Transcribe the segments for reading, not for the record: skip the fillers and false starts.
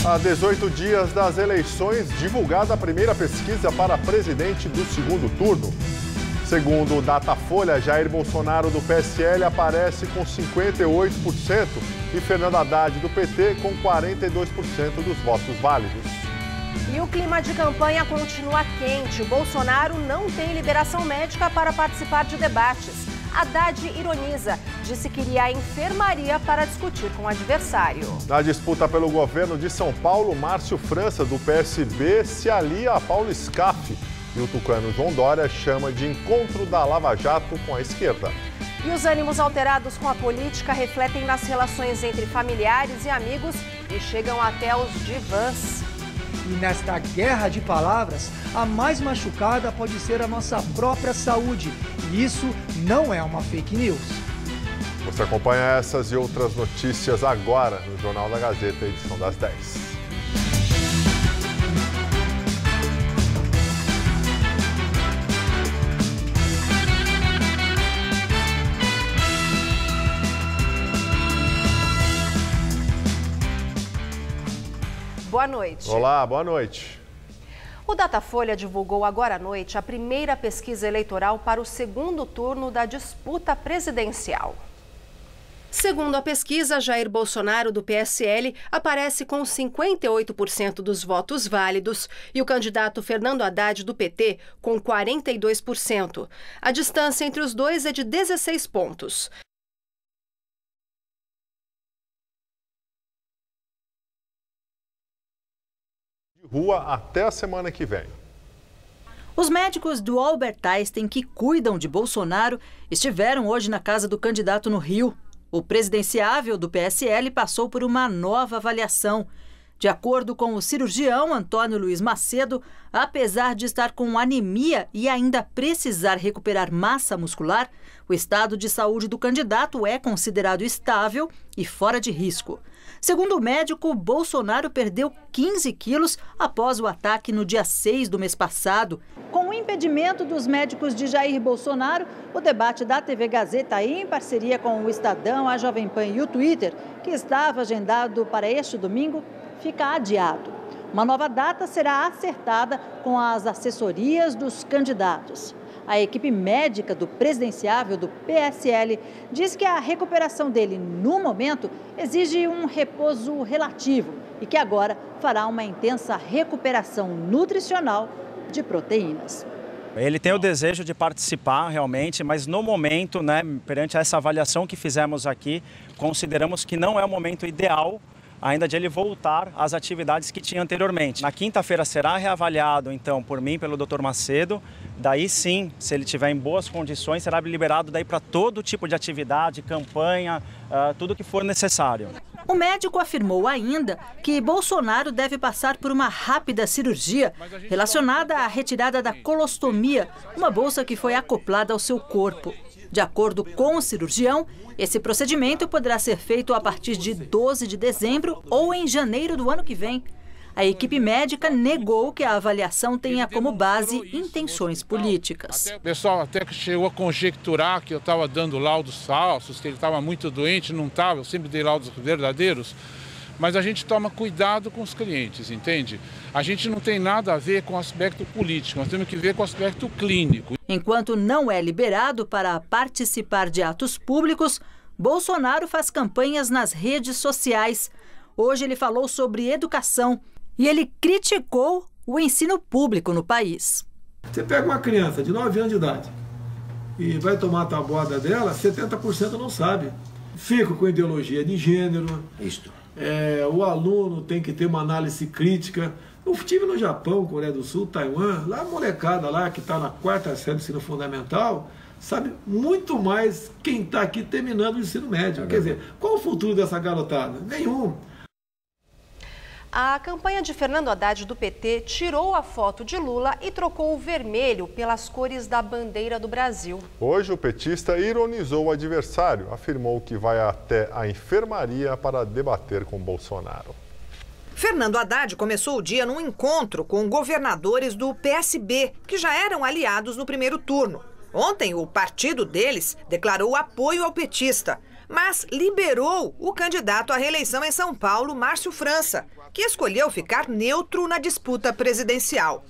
Há 18 dias das eleições, divulgada a primeira pesquisa para presidente do segundo turno. Segundo o Datafolha, Jair Bolsonaro do PSL aparece com 58% e Fernando Haddad do PT com 42% dos votos válidos. E o clima de campanha continua quente. Bolsonaro não tem liberação médica para participar de debates. Haddad ironiza, disse que iria à enfermaria para discutir com o adversário. Na disputa pelo governo de São Paulo, Márcio França, do PSB, se alia a Paulo Scaff. E o tucano João Dória chama de encontro da Lava Jato com a esquerda. E os ânimos alterados com a política refletem nas relações entre familiares e amigos e chegam até os divãs. E nesta guerra de palavras, a mais machucada pode ser a nossa própria saúde. E isso não é uma fake news. Você acompanha essas e outras notícias agora no Jornal da Gazeta, edição das 10. Boa noite. Olá, boa noite. O Datafolha divulgou agora à noite a primeira pesquisa eleitoral para o segundo turno da disputa presidencial. Segundo a pesquisa, Jair Bolsonaro, do PSL, aparece com 58% dos votos válidos e o candidato Fernando Haddad, do PT, com 42%. A distância entre os dois é de 16 pontos. Rua até a semana que vem. Os médicos do Albert Einstein que cuidam de Bolsonaro estiveram hoje na casa do candidato no Rio. O presidenciável do PSL passou por uma nova avaliação. De acordo com o cirurgião Antônio Luiz Macedo, apesar de estar com anemia e ainda precisar recuperar massa muscular, o estado de saúde do candidato é considerado estável e fora de risco. Segundo o médico, Bolsonaro perdeu 15 quilos após o ataque no dia 6 do mês passado. Com o impedimento dos médicos de Jair Bolsonaro, o debate da TV Gazeta, em parceria com o Estadão, a Jovem Pan e o Twitter, que estava agendado para este domingo, fica adiado. Uma nova data será acertada com as assessorias dos candidatos. A equipe médica do presidenciável do PSL diz que a recuperação dele, no momento, exige um repouso relativo e que agora fará uma intensa recuperação nutricional de proteínas. Ele tem o desejo de participar realmente, mas no momento, perante essa avaliação que fizemos aqui, consideramos que não é o momento ideal ainda de ele voltar às atividades que tinha anteriormente. Na quinta-feira será reavaliado, então, por mim, pelo Dr. Macedo. Daí sim, se ele estiver em boas condições, será liberado daí para todo tipo de atividade, campanha, tudo que for necessário. O médico afirmou ainda que Bolsonaro deve passar por uma rápida cirurgia relacionada à retirada da colostomia, uma bolsa que foi acoplada ao seu corpo. De acordo com o cirurgião, esse procedimento poderá ser feito a partir de 12 de dezembro ou em janeiro do ano que vem. A equipe médica negou que a avaliação tenha como base intenções políticas. O pessoal até que chegou a conjecturar que eu estava dando laudos falsos, que ele estava muito doente, não estava, eu sempre dei laudos verdadeiros. Mas a gente toma cuidado com os clientes, entende? A gente não tem nada a ver com o aspecto político, nós temos que ver com o aspecto clínico. Enquanto não é liberado para participar de atos públicos, Bolsonaro faz campanhas nas redes sociais. Hoje ele falou sobre educação e ele criticou o ensino público no país. Você pega uma criança de 9 anos de idade e vai tomar a tabuada dela, 70% não sabe. Fica com ideologia de gênero. O aluno tem que ter uma análise crítica. Eu estive no Japão, Coreia do Sul, Taiwan, lá a molecada lá que está na 4ª série do ensino fundamental, sabe muito mais quem está aqui terminando o ensino médio. Quer dizer, qual o futuro dessa garotada? Nenhum. A campanha de Fernando Haddad do PT tirou a foto de Lula e trocou o vermelho pelas cores da bandeira do Brasil. Hoje o petista ironizou o adversário, afirmou que vai até a enfermaria para debater com Bolsonaro. Fernando Haddad começou o dia num encontro com governadores do PSB, que já eram aliados no primeiro turno. Ontem, o partido deles declarou apoio ao petista. mas liberou o candidato à reeleição em São Paulo, Márcio França, que escolheu ficar neutro na disputa presidencial.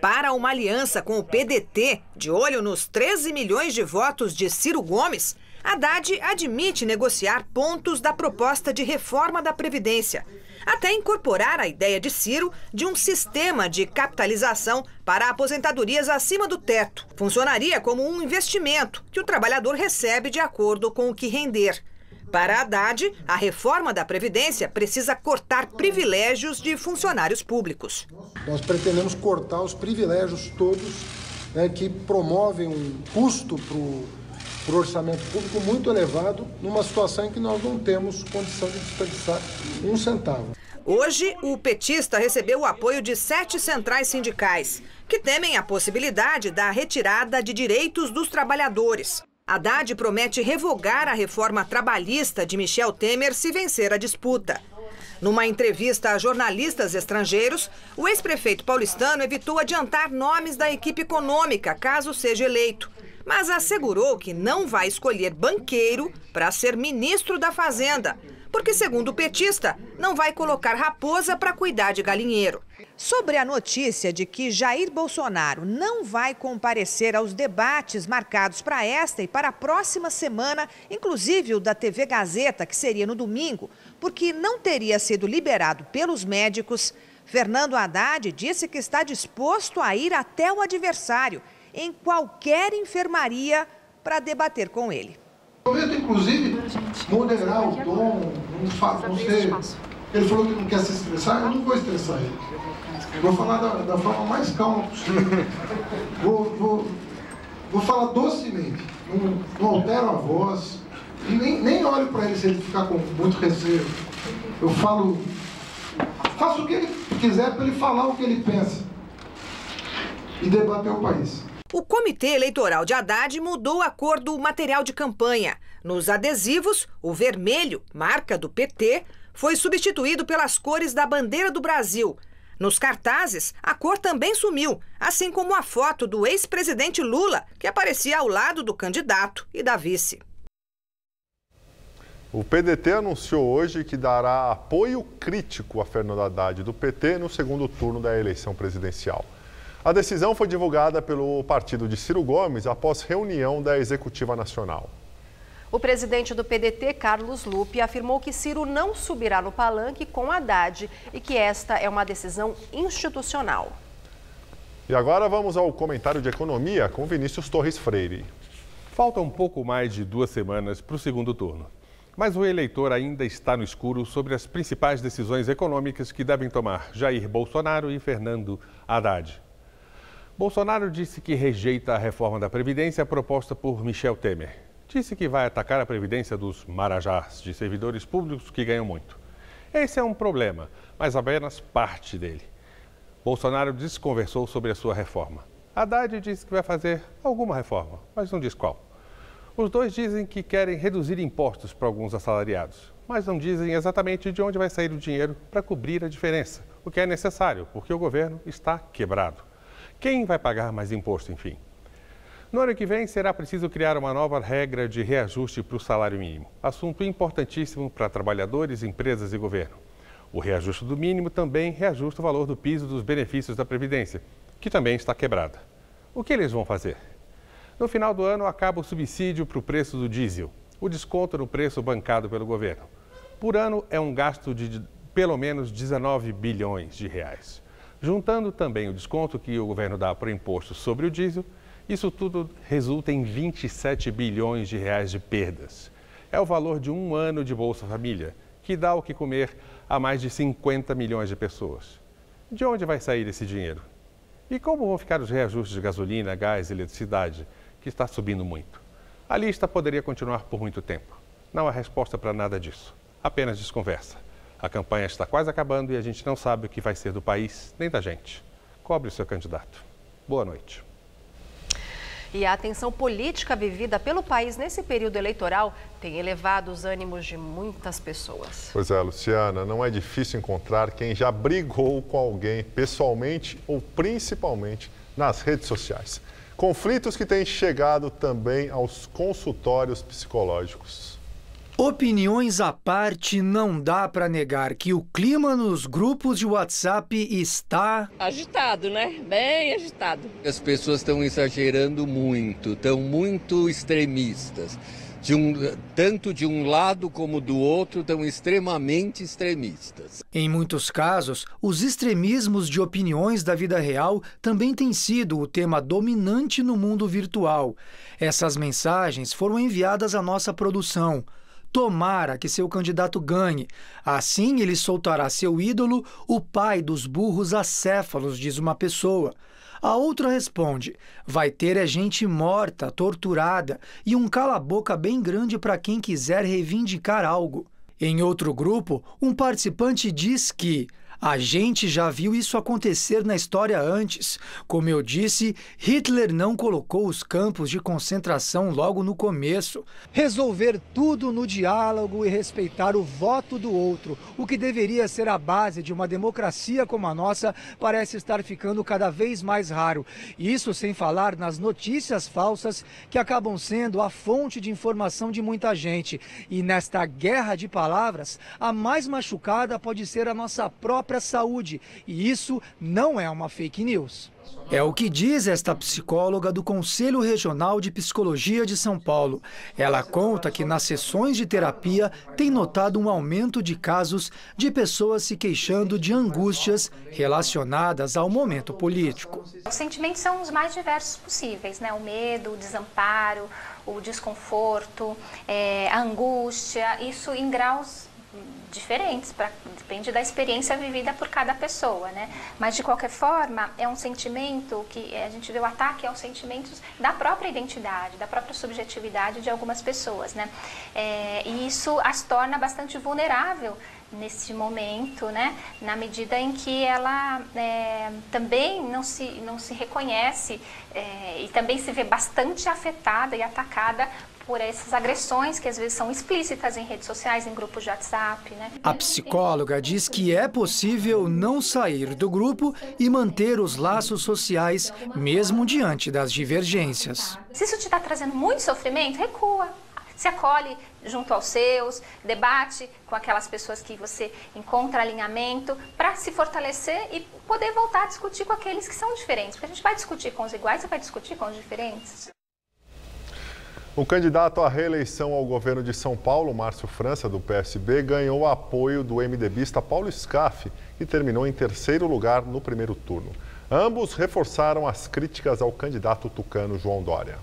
Para uma aliança com o PDT, de olho nos 13 milhões de votos de Ciro Gomes, Haddad admite negociar pontos da proposta de reforma da Previdência, até incorporar a ideia de Ciro de um sistema de capitalização para aposentadorias acima do teto. Funcionaria como um investimento que o trabalhador recebe de acordo com o que render. Para Haddad, a reforma da Previdência precisa cortar privilégios de funcionários públicos. Nós pretendemos cortar os privilégios todos, né, que promovem um custo para o orçamento público muito elevado, numa situação em que nós não temos condição de desperdiçar um centavo. Hoje, o petista recebeu o apoio de 7 centrais sindicais, que temem a possibilidade da retirada de direitos dos trabalhadores. Haddad promete revogar a reforma trabalhista de Michel Temer se vencer a disputa. Numa entrevista a jornalistas estrangeiros, o ex-prefeito paulistano evitou adiantar nomes da equipe econômica, caso seja eleito, mas assegurou que não vai escolher banqueiro para ser ministro da Fazenda, porque, segundo o petista, não vai colocar raposa para cuidar de galinheiro. Sobre a notícia de que Jair Bolsonaro não vai comparecer aos debates marcados para esta e para a próxima semana, inclusive o da TV Gazeta, que seria no domingo, porque não teria sido liberado pelos médicos, Fernando Haddad disse que está disposto a ir até o adversário, em qualquer enfermaria, para debater com ele. Prometo, inclusive, moderar o tom, não sei. Ele falou que não quer se estressar, eu não vou estressar ele. Vou falar da forma mais calma possível. Vou falar docemente, não altero a voz, e nem olho para ele se ele ficar com muito receio. Eu faço o que ele quiser para ele falar o que ele pensa e debater o país. O Comitê Eleitoral de Haddad mudou a cor do material de campanha. Nos adesivos, o vermelho, marca do PT, foi substituído pelas cores da bandeira do Brasil. Nos cartazes, a cor também sumiu, assim como a foto do ex-presidente Lula, que aparecia ao lado do candidato e da vice. O PDT anunciou hoje que dará apoio crítico a Fernando Haddad do PT no segundo turno da eleição presidencial. A decisão foi divulgada pelo partido de Ciro Gomes após reunião da Executiva Nacional. O presidente do PDT, Carlos Lupe, afirmou que Ciro não subirá no palanque com Haddad e que esta é uma decisão institucional. E agora vamos ao comentário de economia com Vinícius Torres Freire. Falta um pouco mais de 2 semanas para o segundo turno. Mas o eleitor ainda está no escuro sobre as principais decisões econômicas que devem tomar Jair Bolsonaro e Fernando Haddad. Bolsonaro disse que rejeita a reforma da Previdência proposta por Michel Temer. Disse que vai atacar a Previdência dos marajás, de servidores públicos que ganham muito. Esse é um problema, mas apenas parte dele. Bolsonaro desconversou sobre a sua reforma. Haddad disse que vai fazer alguma reforma, mas não diz qual. Os dois dizem que querem reduzir impostos para alguns assalariados, mas não dizem exatamente de onde vai sair o dinheiro para cobrir a diferença, o que é necessário, porque o governo está quebrado. Quem vai pagar mais imposto, enfim? No ano que vem, será preciso criar uma nova regra de reajuste para o salário mínimo. Assunto importantíssimo para trabalhadores, empresas e governo. O reajuste do mínimo também reajusta o valor do piso dos benefícios da Previdência, que também está quebrada. O que eles vão fazer? No final do ano, acaba o subsídio para o preço do diesel, o desconto no preço bancado pelo governo. Por ano, é um gasto de pelo menos 19 bilhões de reais. Juntando também o desconto que o governo dá para o imposto sobre o diesel, isso tudo resulta em 27 bilhões de reais de perdas. É o valor de um ano de Bolsa Família, que dá o que comer a mais de 50 milhões de pessoas. De onde vai sair esse dinheiro? E como vão ficar os reajustes de gasolina, gás e eletricidade, que está subindo muito? A lista poderia continuar por muito tempo. Não há resposta para nada disso, apenas desconversa. A campanha está quase acabando e a gente não sabe o que vai ser do país, nem da gente. Cobre o seu candidato. Boa noite. E a tensão política vivida pelo país nesse período eleitoral tem elevado os ânimos de muitas pessoas. Pois é, Luciana, não é difícil encontrar quem já brigou com alguém pessoalmente ou principalmente nas redes sociais. Conflitos que têm chegado também aos consultórios psicológicos. Opiniões à parte, não dá para negar que o clima nos grupos de WhatsApp está agitado, né? Bem agitado. As pessoas estão exagerando muito, estão muito extremistas. Tanto de um lado como do outro estão extremamente extremistas. Em muitos casos, os extremismos de opiniões da vida real também têm sido o tema dominante no mundo virtual. Essas mensagens foram enviadas à nossa produção. Tomara que seu candidato ganhe. Assim ele soltará seu ídolo, o pai dos burros acéfalos, diz uma pessoa. A outra responde, vai ter gente morta, torturada e um cala-boca bem grande para quem quiser reivindicar algo. Em outro grupo, um participante diz que a gente já viu isso acontecer na história antes. Como eu disse, Hitler não colocou os campos de concentração logo no começo. Resolver tudo no diálogo e respeitar o voto do outro, o que deveria ser a base de uma democracia como a nossa, parece estar ficando cada vez mais raro. Isso sem falar nas notícias falsas que acabam sendo a fonte de informação de muita gente. E nesta guerra de palavras, a mais machucada pode ser a nossa própria saúde, e isso não é uma fake news. É o que diz esta psicóloga do Conselho Regional de Psicologia de São Paulo. Ela conta que nas sessões de terapia tem notado um aumento de casos de pessoas se queixando de angústias relacionadas ao momento político. Os sentimentos são os mais diversos possíveis, né? O medo, o desamparo, o desconforto, a angústia, isso em graus diferentes, depende da experiência vivida por cada pessoa, né? Mas de qualquer forma, é um sentimento que a gente vê o ataque aos sentimentos da própria identidade, da própria subjetividade de algumas pessoas, né? E isso as torna bastante vulnerável nesse momento, né? Na medida em que ela também não se reconhece e também se vê bastante afetada e atacada por essas agressões que às vezes são explícitas em redes sociais, em grupos de WhatsApp, né? A psicóloga diz que é possível não sair do grupo e manter os laços sociais, mesmo diante das divergências. Se isso te está trazendo muito sofrimento, recua. Se acolhe junto aos seus, debate com aquelas pessoas que você encontra alinhamento para se fortalecer e poder voltar a discutir com aqueles que são diferentes. Porque a gente vai discutir com os iguais e vai discutir com os diferentes. O candidato à reeleição ao governo de São Paulo, Márcio França, do PSB, ganhou o apoio do MDBista Paulo Scaff e terminou em terceiro lugar no primeiro turno. Ambos reforçaram as críticas ao candidato tucano João Dória.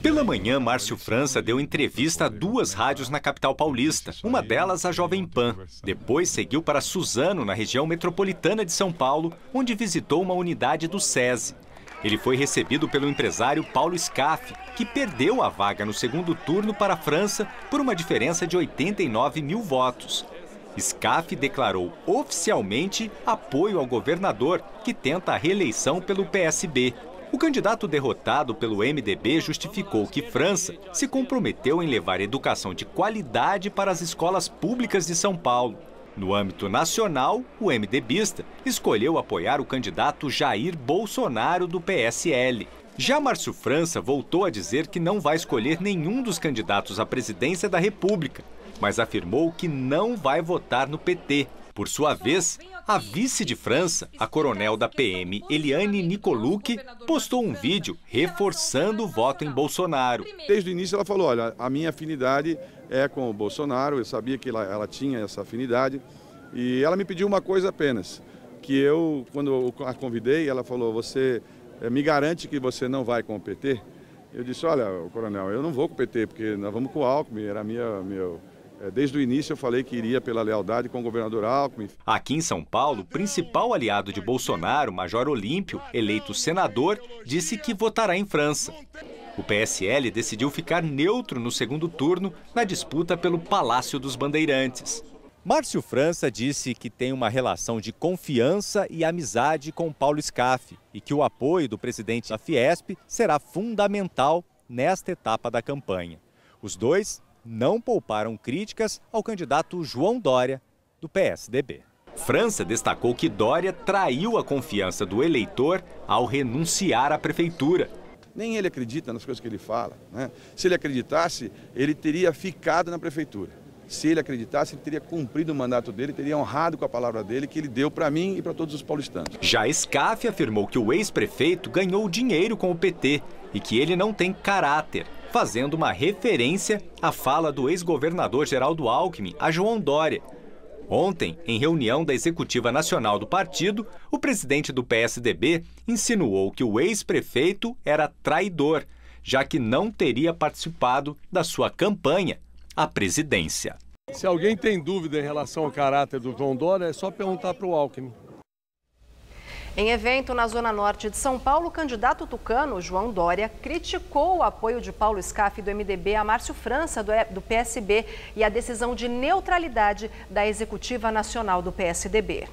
Pela manhã, Márcio França deu entrevista a 2 rádios na capital paulista, uma delas a Jovem Pan. Depois seguiu para Suzano, na região metropolitana de São Paulo, onde visitou uma unidade do SESI. Ele foi recebido pelo empresário Paulo Scaff, que perdeu a vaga no segundo turno para a França por uma diferença de 89 mil votos. Scaff declarou oficialmente apoio ao governador, que tenta a reeleição pelo PSB. O candidato derrotado pelo MDB justificou que França se comprometeu em levar educação de qualidade para as escolas públicas de São Paulo. No âmbito nacional, o MDBista escolheu apoiar o candidato Jair Bolsonaro, do PSL. Já Márcio França voltou a dizer que não vai escolher nenhum dos candidatos à presidência da República, mas afirmou que não vai votar no PT. Por sua vez, a vice de França, a coronel da PM Eliane Nicolucci, postou um vídeo reforçando o voto em Bolsonaro. Desde o início ela falou, olha, a minha afinidade é com o Bolsonaro, eu sabia que ela tinha essa afinidade, e ela me pediu uma coisa apenas, que eu, quando eu a convidei, ela falou, você me garante que você não vai com o PT? Eu disse, olha, coronel, eu não vou com o PT, porque nós vamos com o Alckmin, era desde o início eu falei que iria pela lealdade com o governador Alckmin. Aqui em São Paulo, o principal aliado de Bolsonaro, Major Olímpio, eleito senador, disse que votará em França. O PSL decidiu ficar neutro no segundo turno na disputa pelo Palácio dos Bandeirantes. Márcio França disse que tem uma relação de confiança e amizade com Paulo Scaff e que o apoio do presidente da Fiesp será fundamental nesta etapa da campanha. Os dois não pouparam críticas ao candidato João Dória, do PSDB. França destacou que Dória traiu a confiança do eleitor ao renunciar à prefeitura. Nem ele acredita nas coisas que ele fala, né? Se ele acreditasse, ele teria ficado na prefeitura. Se ele acreditasse, ele teria cumprido o mandato dele, teria honrado com a palavra dele que ele deu para mim e para todos os paulistanos. Já Scaff afirmou que o ex-prefeito ganhou dinheiro com o PT e que ele não tem caráter, fazendo uma referência à fala do ex-governador Geraldo Alckmin a João Dória. Ontem, em reunião da Executiva Nacional do partido, o presidente do PSDB insinuou que o ex-prefeito era traidor, já que não teria participado da sua campanha à presidência. Se alguém tem dúvida em relação ao caráter do João Dória, é só perguntar para o Alckmin. Em evento na Zona Norte de São Paulo, o candidato tucano, João Dória, criticou o apoio de Paulo Scaff do MDB a Márcio França do PSB e a decisão de neutralidade da Executiva Nacional do PSDB.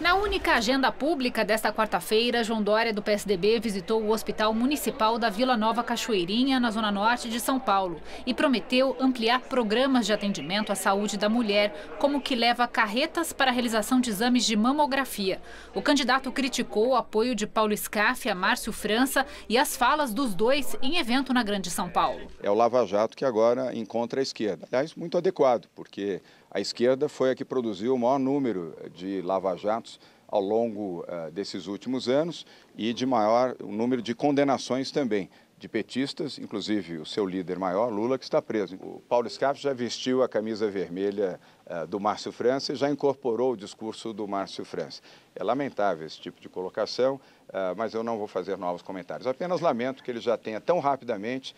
Na única agenda pública desta quarta-feira, João Dória, do PSDB, visitou o Hospital Municipal da Vila Nova Cachoeirinha, na Zona Norte de São Paulo, e prometeu ampliar programas de atendimento à saúde da mulher, como o que leva carretas para a realização de exames de mamografia. O candidato criticou o apoio de Paulo Scaff a Márcio França e as falas dos dois em evento na Grande São Paulo. É o Lava Jato que agora encontra a esquerda. Aliás, muito adequado, porque a esquerda foi a que produziu o maior número de lava-jatos ao longo desses últimos anos e de maior número de condenações também, de petistas, inclusive o seu líder maior, Lula, que está preso. O Paulo Scaff já vestiu a camisa vermelha do Márcio França e já incorporou o discurso do Márcio França. É lamentável esse tipo de colocação, mas eu não vou fazer novos comentários. Apenas lamento que ele já tenha tão rapidamente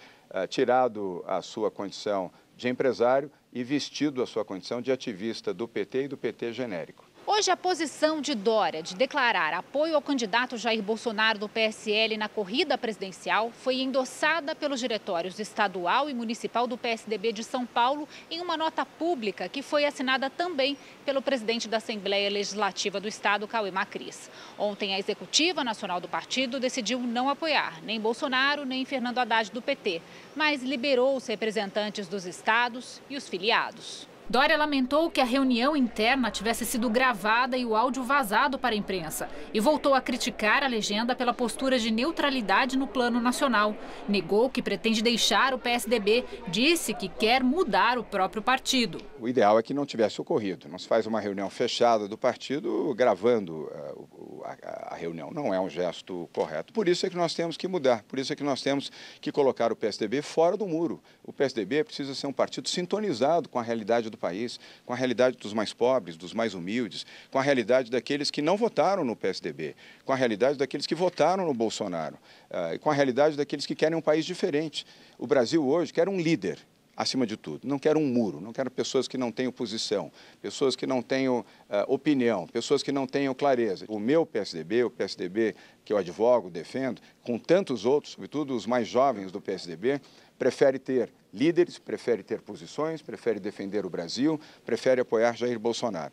tirado a sua condição de empresário e vestido a sua condição de ativista do PT e do PT genérico. Hoje, a posição de Dória de declarar apoio ao candidato Jair Bolsonaro do PSL na corrida presidencial foi endossada pelos diretórios estadual e municipal do PSDB de São Paulo em uma nota pública que foi assinada também pelo presidente da Assembleia Legislativa do Estado, Cauê Macris. Ontem, a Executiva Nacional do partido decidiu não apoiar nem Bolsonaro nem Fernando Haddad do PT, mas liberou os representantes dos estados e os filiados. Dória lamentou que a reunião interna tivesse sido gravada e o áudio vazado para a imprensa e voltou a criticar a legenda pela postura de neutralidade no plano nacional. Negou que pretende deixar o PSDB, disse que quer mudar o próprio partido. O ideal é que não tivesse ocorrido. Não se faz uma reunião fechada do partido gravando a reunião. Não é um gesto correto. Por isso é que nós temos que mudar, por isso é que nós temos que colocar o PSDB fora do muro. O PSDB precisa ser um partido sintonizado com a realidade do país, com a realidade dos mais pobres, dos mais humildes, com a realidade daqueles que não votaram no PSDB, com a realidade daqueles que votaram no Bolsonaro, com a realidade daqueles que querem um país diferente. O Brasil hoje quer um líder, acima de tudo. Não quero um muro, não quero pessoas que não tenham posição, pessoas que não tenham opinião, pessoas que não tenham clareza. O meu PSDB, o PSDB que eu advogo, defendo, com tantos outros, sobretudo os mais jovens do PSDB, prefere ter líderes, prefere ter posições, prefere defender o Brasil, prefere apoiar Jair Bolsonaro.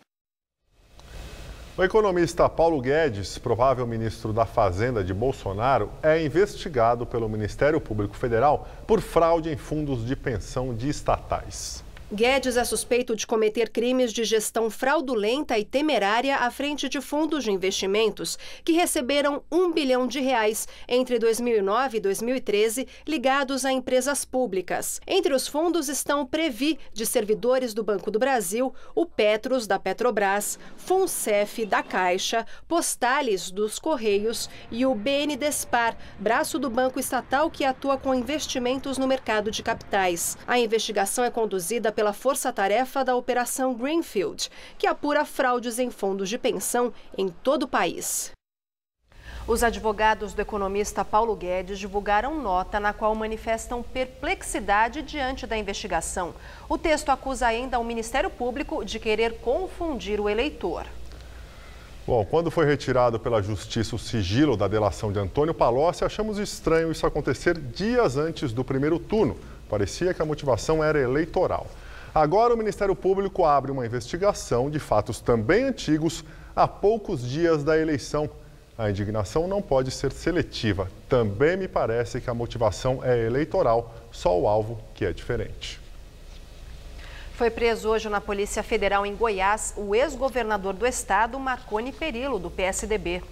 O economista Paulo Guedes, provável ministro da Fazenda de Bolsonaro, é investigado pelo Ministério Público Federal por fraude em fundos de pensão de estatais. Guedes é suspeito de cometer crimes de gestão fraudulenta e temerária à frente de fundos de investimentos que receberam R$1 bilhão entre 2009 e 2013, ligados a empresas públicas. Entre os fundos estão o Previ, de servidores do Banco do Brasil, o Petros, da Petrobras, Funcef, da Caixa, Postales, dos Correios e o BNDESPAR, braço do banco estatal que atua com investimentos no mercado de capitais. A investigação é conduzida pela força-tarefa da Operação Greenfield, que apura fraudes em fundos de pensão em todo o país. Os advogados do economista Paulo Guedes divulgaram nota na qual manifestam perplexidade diante da investigação. O texto acusa ainda o Ministério Público de querer confundir o eleitor. Bom, quando foi retirado pela Justiça o sigilo da delação de Antônio Palocci, achamos estranho isso acontecer dias antes do primeiro turno. Parecia que a motivação era eleitoral. Agora o Ministério Público abre uma investigação de fatos também antigos a poucos dias da eleição. A indignação não pode ser seletiva. Também me parece que a motivação é eleitoral, só o alvo que é diferente. Foi preso hoje na Polícia Federal em Goiás o ex-governador do estado, Marconi Perillo, do PSDB.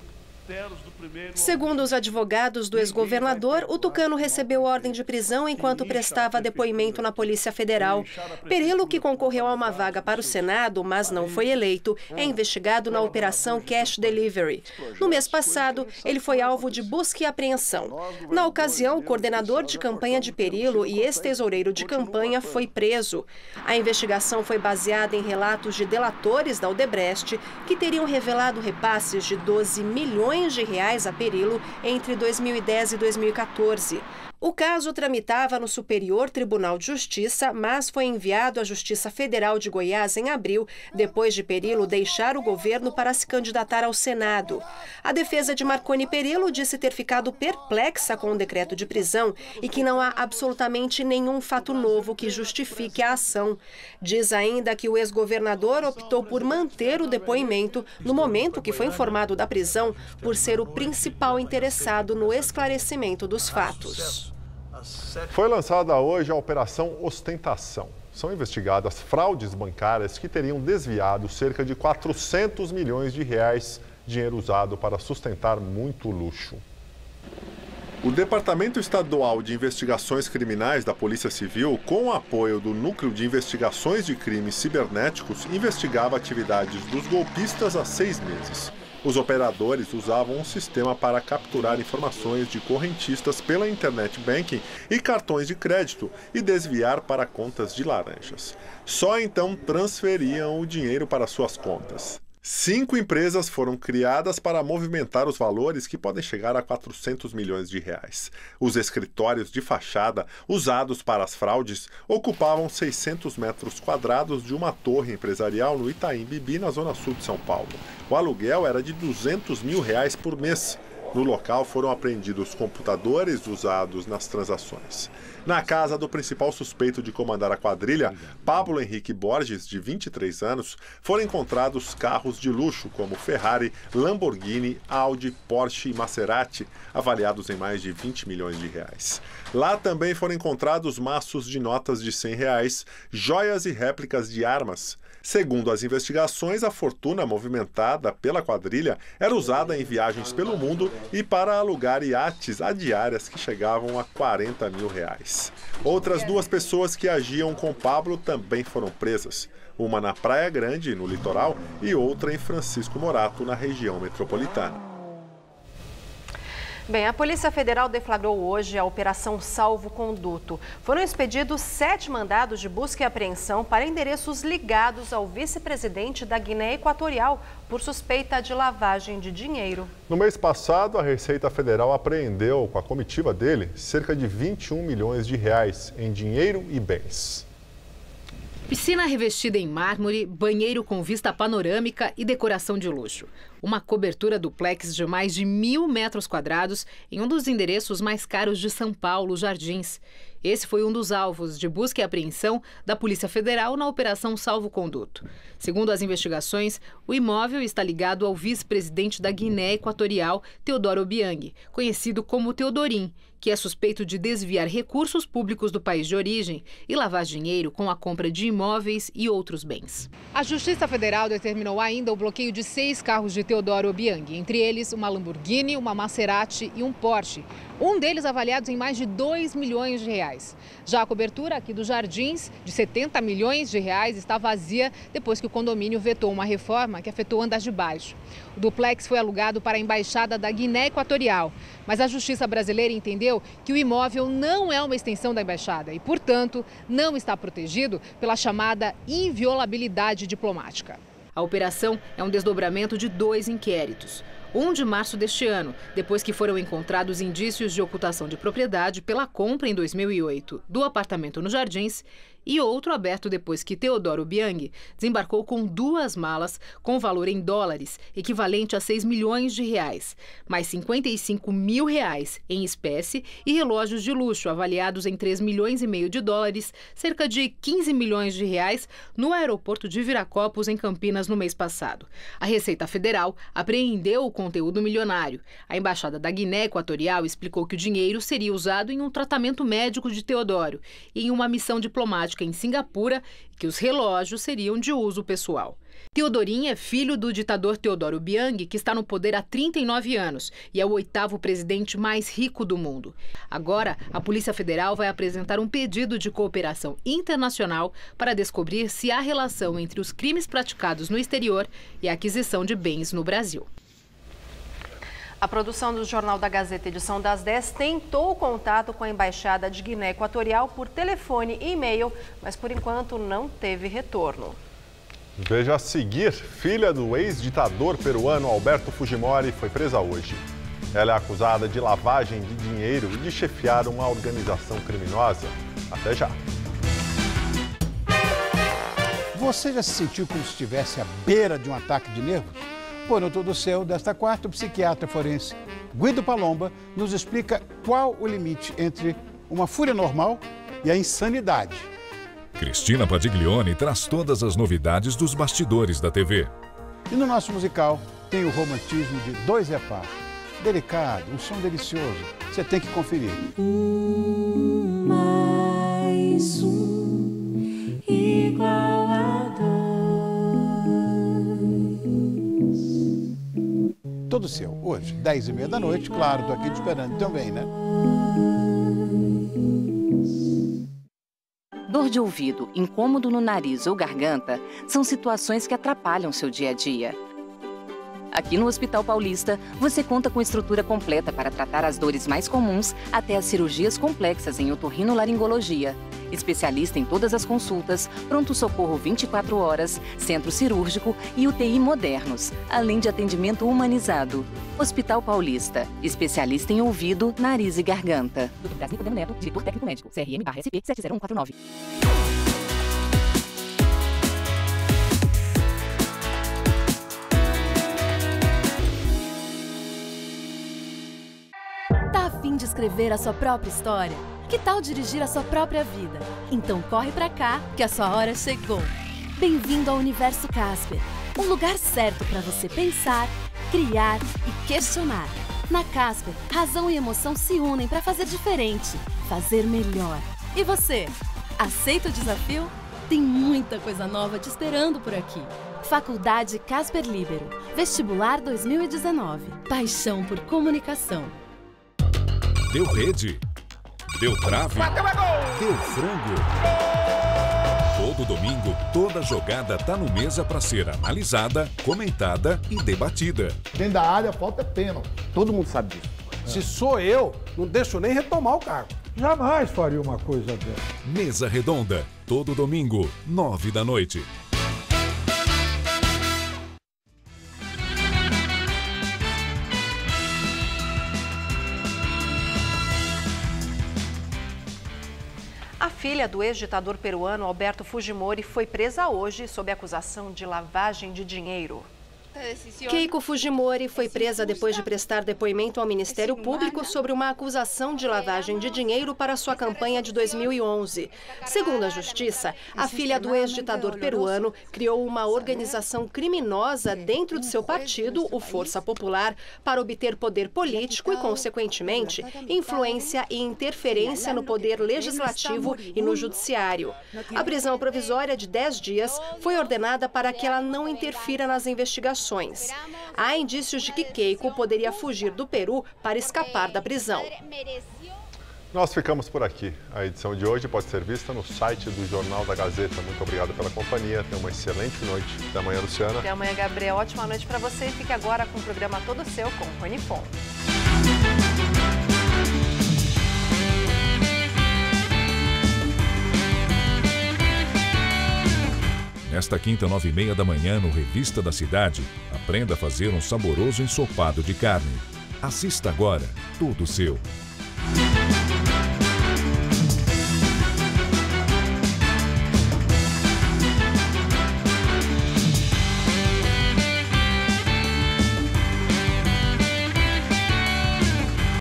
Segundo os advogados do ex-governador, o tucano recebeu ordem de prisão enquanto prestava depoimento na Polícia Federal. Perillo, que concorreu a uma vaga para o Senado, mas não foi eleito, é investigado na Operação Cash Delivery. No mês passado, ele foi alvo de busca e apreensão. Na ocasião, o coordenador de campanha de Perillo e ex-tesoureiro de campanha foi preso. A investigação foi baseada em relatos de delatores da Odebrecht que teriam revelado repasses de 12 milhões de reais a Perillo entre 2010 e 2014. O caso tramitava no Superior Tribunal de Justiça, mas foi enviado à Justiça Federal de Goiás em abril, depois de Perillo deixar o governo para se candidatar ao Senado. A defesa de Marconi Perillo disse ter ficado perplexa com o decreto de prisão e que não há absolutamente nenhum fato novo que justifique a ação. Diz ainda que o ex-governador optou por manter o depoimento no momento que foi informado da prisão, por ser o principal interessado no esclarecimento dos fatos. Foi lançada hoje a Operação Ostentação. São investigadas fraudes bancárias que teriam desviado cerca de 400 milhões de reais, dinheiro usado para sustentar muito luxo. O Departamento Estadual de Investigações Criminais da Polícia Civil, com o apoio do Núcleo de Investigações de Crimes Cibernéticos, investigava atividades dos golpistas há 6 meses. Os operadores usavam um sistema para capturar informações de correntistas pela internet banking e cartões de crédito e desviar para contas de laranjas. Só então transferiam o dinheiro para suas contas. 5 empresas foram criadas para movimentar os valores que podem chegar a 400 milhões de reais. Os escritórios de fachada usados para as fraudes ocupavam 600 metros quadrados de uma torre empresarial no Itaim Bibi, na zona sul de São Paulo. O aluguel era de 200 mil reais por mês. No local foram apreendidos computadores usados nas transações. Na casa do principal suspeito de comandar a quadrilha, Pablo Henrique Borges, de 23 anos, foram encontrados carros de luxo como Ferrari, Lamborghini, Audi, Porsche e Maserati, avaliados em mais de 20 milhões de reais. Lá também foram encontrados maços de notas de 100 reais, joias e réplicas de armas. Segundo as investigações, a fortuna movimentada pela quadrilha era usada em viagens pelo mundo e para alugar iates a diárias que chegavam a 40 mil reais. Outras 2 pessoas que agiam com Pablo também foram presas. Uma na Praia Grande, no litoral, e outra em Francisco Morato, na região metropolitana. Bem, a Polícia Federal deflagrou hoje a Operação Salvo Conduto. Foram expedidos 7 mandados de busca e apreensão para endereços ligados ao vice-presidente da Guiné Equatorial por suspeita de lavagem de dinheiro. No mês passado, a Receita Federal apreendeu, com a comitiva dele, cerca de 21 milhões de reais em dinheiro e bens. Piscina revestida em mármore, banheiro com vista panorâmica e decoração de luxo. Uma cobertura duplex de mais de 1.000 metros quadrados em um dos endereços mais caros de São Paulo, Jardins. Esse foi um dos alvos de busca e apreensão da Polícia Federal na Operação Salvo Conduto. Segundo as investigações, o imóvel está ligado ao vice-presidente da Guiné Equatorial, Teodoro Obiang, conhecido como Teodorim, que é suspeito de desviar recursos públicos do país de origem e lavar dinheiro com a compra de imóveis e outros bens. A Justiça Federal determinou ainda o bloqueio de 6 carros de Teodoro Obiang, entre eles uma Lamborghini, uma Maserati e um Porsche. Um deles avaliados em mais de 2 milhões de reais. Já a cobertura aqui dos Jardins, de 70 milhões de reais, está vazia depois que o condomínio vetou uma reforma que afetou andares de baixo. O duplex foi alugado para a Embaixada da Guiné Equatorial, mas a Justiça brasileira entendeu que o imóvel não é uma extensão da Embaixada e, portanto, não está protegido pela chamada inviolabilidade diplomática. A operação é um desdobramento de 2 inquéritos. Um de março deste ano, depois que foram encontrados indícios de ocultação de propriedade pela compra em 2008 do apartamento nos Jardins, e outro aberto depois que Teodoro Obiang desembarcou com 2 malas com valor em dólares, equivalente a 6 milhões de reais, mais 55 mil reais em espécie e relógios de luxo avaliados em 3 milhões e meio de dólares, cerca de 15 milhões de reais, no aeroporto de Viracopos, em Campinas, no mês passado. A Receita Federal apreendeu o conteúdo milionário. A Embaixada da Guiné Equatorial explicou que o dinheiro seria usado em um tratamento médico de Teodoro e em uma missão diplomática prática em Singapura e que os relógios seriam de uso pessoal. Teodorin é filho do ditador Teodoro Obiang, que está no poder há 39 anos e é o 8º presidente mais rico do mundo. Agora, a Polícia Federal vai apresentar um pedido de cooperação internacional para descobrir se há relação entre os crimes praticados no exterior e a aquisição de bens no Brasil. A produção do Jornal da Gazeta, edição das 10, tentou contato com a Embaixada de Guiné Equatorial por telefone e e-mail, mas por enquanto não teve retorno. Veja a seguir, filha do ex-ditador peruano Alberto Fujimori foi presa hoje. Ela é acusada de lavagem de dinheiro e de chefiar uma organização criminosa. Até já. Você já se sentiu como se estivesse à beira de um ataque de nervos? Pois no Tudo Seu, desta quarta, o psiquiatra forense Guido Palomba nos explica qual o limite entre uma fúria normal e a insanidade. Cristina Padiglione traz todas as novidades dos bastidores da TV. E no nosso musical tem o romantismo de Dois é Par. Delicado, um som delicioso. Você tem que conferir. Mais igual a 2. Tudo Seu, hoje, 10h30 da noite. Claro, tô aqui te esperando também, né? Dor de ouvido, incômodo no nariz ou garganta são situações que atrapalham seu dia a dia. Aqui no Hospital Paulista, você conta com estrutura completa para tratar as dores mais comuns até as cirurgias complexas em otorrinolaringologia. Especialista em todas as consultas, pronto-socorro 24 horas, centro cirúrgico e UTI modernos, além de atendimento humanizado. Hospital Paulista, especialista em ouvido, nariz e garganta. Dr. Brasil Podemos Neto, diretor técnico médico, CRM/SP 70149. Tá a fim de escrever a sua própria história? Que tal dirigir a sua própria vida? Então corre pra cá, que a sua hora chegou. Bem-vindo ao Universo Casper, um lugar certo para você pensar, criar e questionar. Na Casper, razão e emoção se unem para fazer diferente, fazer melhor. E você, aceita o desafio? Tem muita coisa nova te esperando por aqui. Faculdade Casper Libero, Vestibular 2019. Paixão por comunicação. Deu rede. Deu trave. Deu frango. Todo domingo, toda jogada tá no Mesa para ser analisada, comentada e debatida. Dentro da área, falta pênalti. Todo mundo sabe disso. Se sou eu, não deixo nem retomar o cargo. Jamais faria uma coisa dessa. Mesa Redonda, todo domingo, 9 da noite. A filha do ex-ditador peruano Alberto Fujimori foi presa hoje sob acusação de lavagem de dinheiro. Keiko Fujimori foi presa depois de prestar depoimento ao Ministério Público sobre uma acusação de lavagem de dinheiro para sua campanha de 2011. Segundo a Justiça, a filha do ex-ditador peruano criou uma organização criminosa dentro de seu partido, o Força Popular, para obter poder político e, consequentemente, influência e interferência no poder legislativo e no judiciário. A prisão provisória de 10 dias foi ordenada para que ela não interfira nas investigações. Há indícios de que Keiko poderia fugir do Peru para escapar da prisão. Nós ficamos por aqui. A edição de hoje pode ser vista no site do Jornal da Gazeta. Muito obrigado pela companhia. Tenha uma excelente noite. Até amanhã, Luciana. Até amanhã, Gabriel. Ótima noite para você. Fique agora com o programa Todo Seu com Rony Fon. Nesta quinta, 9h30 da manhã, no Revista da Cidade, aprenda a fazer um saboroso ensopado de carne. Assista agora, Tudo Seu.